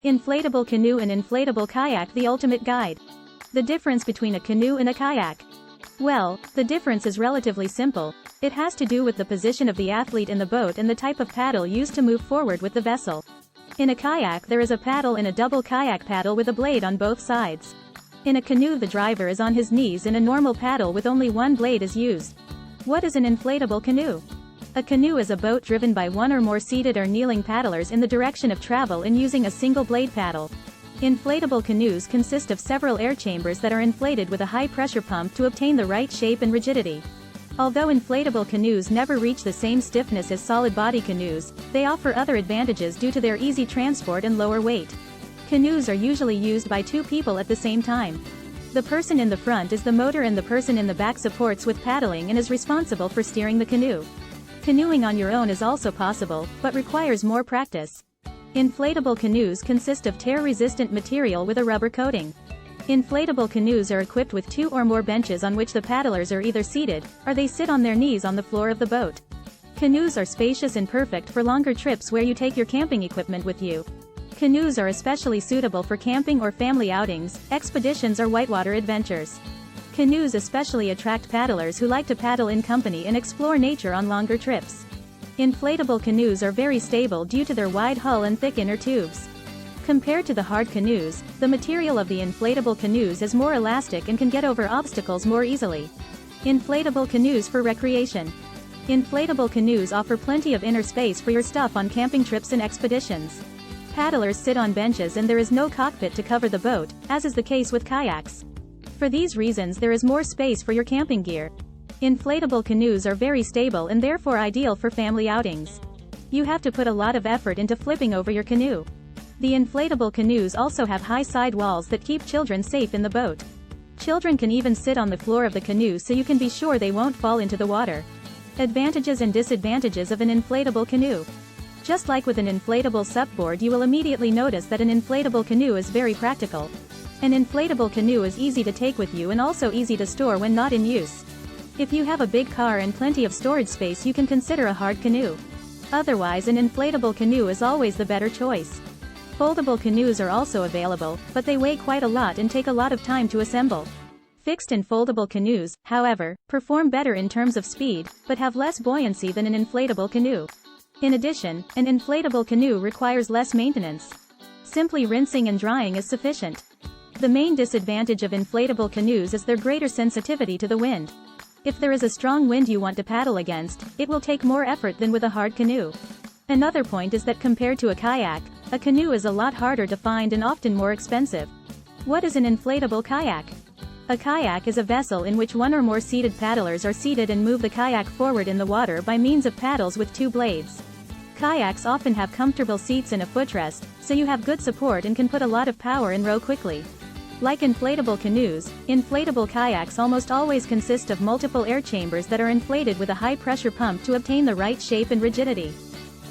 Inflatable canoe and inflatable kayak, the ultimate guide. The difference between a canoe and a kayak. Well, the difference is relatively simple. It has to do with the position of the athlete in the boat and the type of paddle used to move forward with the vessel. In a kayak there is a paddle and a double kayak paddle with a blade on both sides. In a canoe the driver is on his knees and a normal paddle with only one blade is used. What is an inflatable canoe? A canoe is a boat driven by one or more seated or kneeling paddlers in the direction of travel and using a single blade paddle. Inflatable canoes consist of several air chambers that are inflated with a high-pressure pump to obtain the right shape and rigidity. Although inflatable canoes never reach the same stiffness as solid-body canoes, they offer other advantages due to their easy transport and lower weight. Canoes are usually used by two people at the same time. The person in the front is the motor and the person in the back supports with paddling and is responsible for steering the canoe. Canoeing on your own is also possible, but requires more practice. Inflatable canoes consist of tear-resistant material with a rubber coating. Inflatable canoes are equipped with two or more benches on which the paddlers are either seated, or they sit on their knees on the floor of the boat. Canoes are spacious and perfect for longer trips where you take your camping equipment with you. Canoes are especially suitable for camping or family outings, expeditions or whitewater adventures. Canoes especially attract paddlers who like to paddle in company and explore nature on longer trips. Inflatable canoes are very stable due to their wide hull and thick inner tubes. Compared to the hard canoes, the material of the inflatable canoes is more elastic and can get over obstacles more easily. Inflatable canoes for recreation. Inflatable canoes offer plenty of inner space for your stuff on camping trips and expeditions. Paddlers sit on benches and there is no cockpit to cover the boat, as is the case with kayaks. For these reasons there is more space for your camping gear. Inflatable canoes are very stable and therefore ideal for family outings. You have to put a lot of effort into flipping over your canoe. The inflatable canoes also have high side walls that keep children safe in the boat. Children can even sit on the floor of the canoe so you can be sure they won't fall into the water. Advantages and disadvantages of an inflatable canoe. Just like with an inflatable supboard, you will immediately notice that an inflatable canoe is very practical. An inflatable canoe is easy to take with you and also easy to store when not in use. If you have a big car and plenty of storage space, you can consider a hard canoe. Otherwise, an inflatable canoe is always the better choice. Foldable canoes are also available, but they weigh quite a lot and take a lot of time to assemble. Fixed and foldable canoes, however, perform better in terms of speed, but have less buoyancy than an inflatable canoe. In addition, an inflatable canoe requires less maintenance. Simply rinsing and drying is sufficient. The main disadvantage of inflatable canoes is their greater sensitivity to the wind. If there is a strong wind you want to paddle against, it will take more effort than with a hard canoe. Another point is that compared to a kayak, a canoe is a lot harder to find and often more expensive. What is an inflatable kayak? A kayak is a vessel in which one or more seated paddlers are seated and move the kayak forward in the water by means of paddles with two blades. Kayaks often have comfortable seats and a footrest, so you have good support and can put a lot of power and row quickly. Like inflatable canoes, inflatable kayaks almost always consist of multiple air chambers that are inflated with a high-pressure pump to obtain the right shape and rigidity.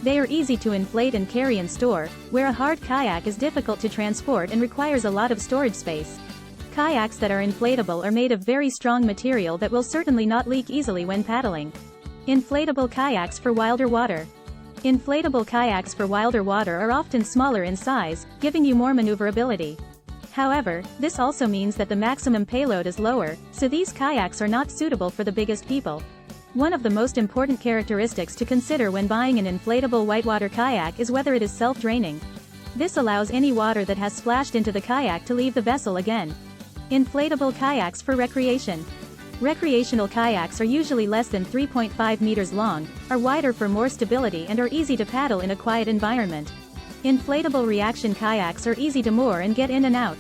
They are easy to inflate and carry and store, where a hard kayak is difficult to transport and requires a lot of storage space. Kayaks that are inflatable are made of very strong material that will certainly not leak easily when paddling. Inflatable kayaks for wilder water. Inflatable kayaks for wilder water are often smaller in size, giving you more maneuverability. However, this also means that the maximum payload is lower, so these kayaks are not suitable for the biggest people. One of the most important characteristics to consider when buying an inflatable whitewater kayak is whether it is self-draining. This allows any water that has splashed into the kayak to leave the vessel again. Inflatable kayaks for recreation. Recreational kayaks are usually less than 3.5 meters long, are wider for more stability and are easy to paddle in a quiet environment. Inflatable reaction kayaks are easy to moor and get in and out.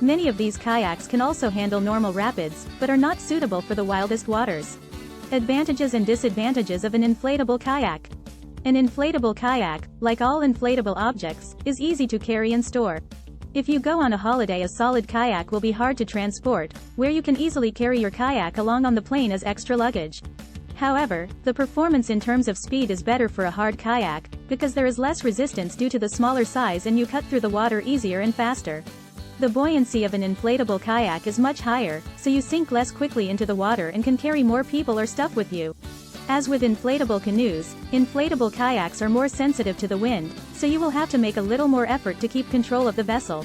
Many of these kayaks can also handle normal rapids, but are not suitable for the wildest waters. Advantages and disadvantages of an inflatable kayak. An inflatable kayak, like all inflatable objects, is easy to carry and store. If you go on a holiday, a solid kayak will be hard to transport, where you can easily carry your kayak along on the plane as extra luggage. However, the performance in terms of speed is better for a hard kayak, because there is less resistance due to the smaller size and you cut through the water easier and faster. The buoyancy of an inflatable kayak is much higher, so you sink less quickly into the water and can carry more people or stuff with you. As with inflatable canoes, inflatable kayaks are more sensitive to the wind, so you will have to make a little more effort to keep control of the vessel.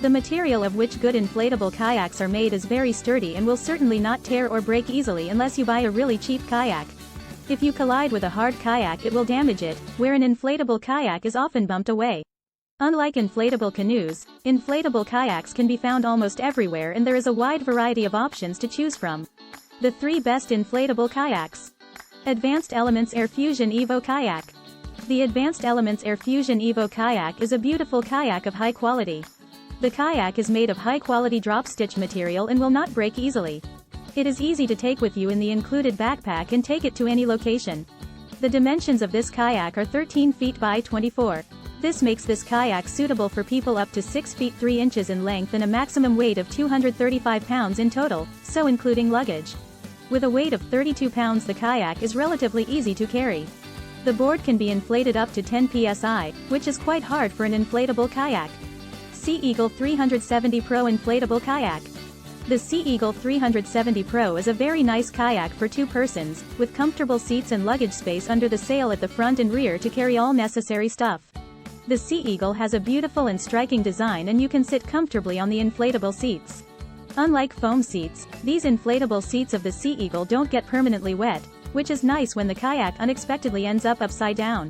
The material of which good inflatable kayaks are made is very sturdy and will certainly not tear or break easily unless you buy a really cheap kayak. If you collide with a hard kayak, it will damage it, where an inflatable kayak is often bumped away. Unlike inflatable canoes, inflatable kayaks can be found almost everywhere and there is a wide variety of options to choose from. The 3 best inflatable kayaks. Advanced Elements Air Fusion Evo Kayak. The Advanced Elements Air Fusion Evo Kayak is a beautiful kayak of high quality. The kayak is made of high-quality drop-stitch material and will not break easily. It is easy to take with you in the included backpack and take it to any location. The dimensions of this kayak are 13 feet by 24. This makes this kayak suitable for people up to 6 feet 3 inches in length and a maximum weight of 235 pounds in total, so including luggage. With a weight of 32 pounds, the kayak is relatively easy to carry. The board can be inflated up to 10 psi, which is quite hard for an inflatable kayak. Sea Eagle 370 Pro Inflatable Kayak. The Sea Eagle 370 Pro is a very nice kayak for 2 persons, with comfortable seats and luggage space under the sail at the front and rear to carry all necessary stuff. The Sea Eagle has a beautiful and striking design and you can sit comfortably on the inflatable seats. Unlike foam seats, these inflatable seats of the Sea Eagle don't get permanently wet, which is nice when the kayak unexpectedly ends up upside down.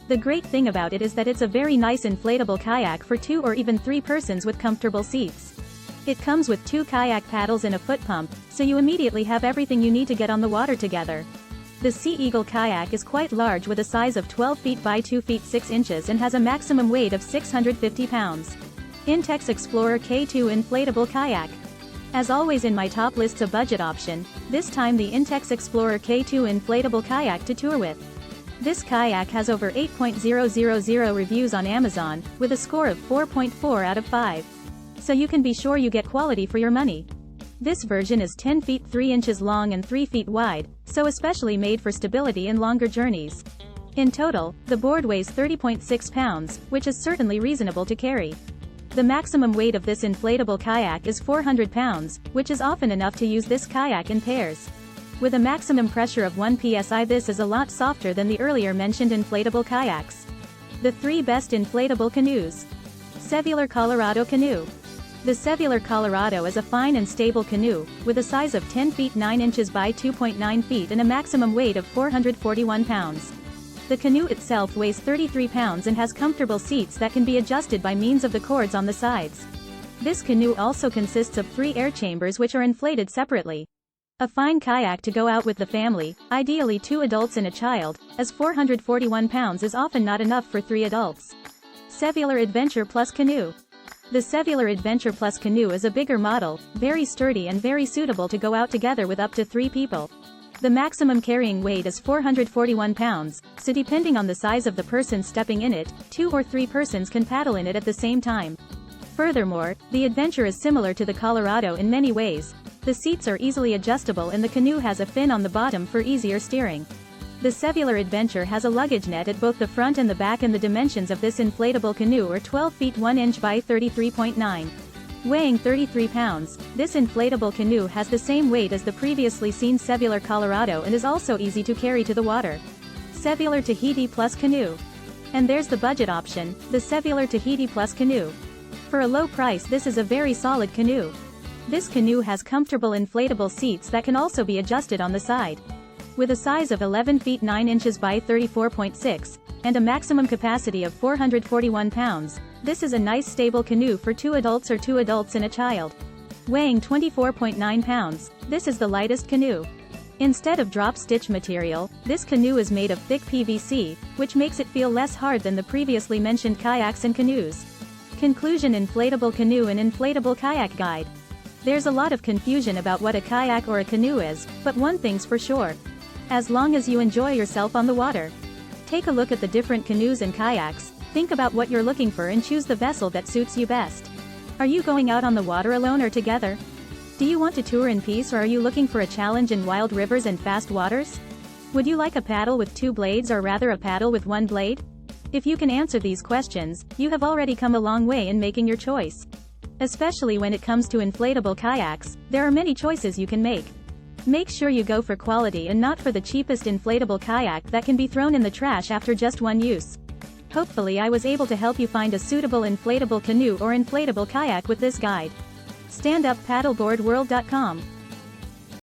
The great thing about it is that it's a very nice inflatable kayak for 2 or even 3 persons with comfortable seats. It comes with 2 kayak paddles and a foot pump, so you immediately have everything you need to get on the water together. The Sea Eagle kayak is quite large with a size of 12 feet by 2 feet 6 inches and has a maximum weight of 650 pounds. Intex Explorer K2 Inflatable Kayak. As always in my top lists a budget option, this time the Intex Explorer K2 Inflatable Kayak to tour with. This kayak has over 8.000 reviews on Amazon, with a score of 4.4 out of 5. So you can be sure you get quality for your money. This version is 10 feet 3 inches long and 3 feet wide, so especially made for stability in longer journeys. In total, the board weighs 30.6 pounds, which is certainly reasonable to carry. The maximum weight of this inflatable kayak is 400 pounds, which is often enough to use this kayak in pairs. With a maximum pressure of 1 psi, this is a lot softer than the earlier mentioned inflatable kayaks. The 3 best inflatable canoes. Cellular Colorado Canoe. The Cellular Colorado is a fine and stable canoe, with a size of 10 feet 9 inches by 2.9 feet and a maximum weight of 441 pounds. The canoe itself weighs 33 pounds and has comfortable seats that can be adjusted by means of the cords on the sides. This canoe also consists of 3 air chambers which are inflated separately. A fine kayak to go out with the family, ideally 2 adults and a child, as 441 pounds is often not enough for 3 adults. Cellular Adventure Plus Canoe. The Cellular Adventure Plus Canoe is a bigger model, very sturdy and very suitable to go out together with up to 3 people. The maximum carrying weight is 441 pounds, so depending on the size of the person stepping in it, 2 or 3 persons can paddle in it at the same time. Furthermore, the Adventure is similar to the Colorado in many ways. The seats are easily adjustable and the canoe has a fin on the bottom for easier steering. The Cellular Adventure has a luggage net at both the front and the back, and the dimensions of this inflatable canoe are 12 feet 1 inch by 33.9. Weighing 33 pounds, this inflatable canoe has the same weight as the previously seen Cellular Colorado and is also easy to carry to the water. Cellular Tahiti Plus Canoe. And there's the budget option, the Cellular Tahiti Plus Canoe. For a low price, this is a very solid canoe. This canoe has comfortable inflatable seats that can also be adjusted on the side. With a size of 11 feet 9 inches by 34.6, and a maximum capacity of 441 pounds, this is a nice stable canoe for 2 adults or 2 adults and a child. Weighing 24.9 pounds, this is the lightest canoe. Instead of drop-stitch material, this canoe is made of thick PVC, which makes it feel less hard than the previously mentioned kayaks and canoes. Conclusion: Inflatable Canoe and Inflatable Kayak Guide. There's a lot of confusion about what a kayak or a canoe is, but one thing's for sure. As long as you enjoy yourself on the water. Take a look at the different canoes and kayaks, think about what you're looking for and choose the vessel that suits you best. Are you going out on the water alone or together? Do you want to tour in peace, or are you looking for a challenge in wild rivers and fast waters? Would you like a paddle with 2 blades or rather a paddle with 1 blade? If you can answer these questions, you have already come a long way in making your choice. Especially when it comes to inflatable kayaks, there are many choices you can make. Make sure you go for quality and not for the cheapest inflatable kayak that can be thrown in the trash after just one use. Hopefully I was able to help you find a suitable inflatable canoe or inflatable kayak with this guide. StandUpPaddleboardWorld.com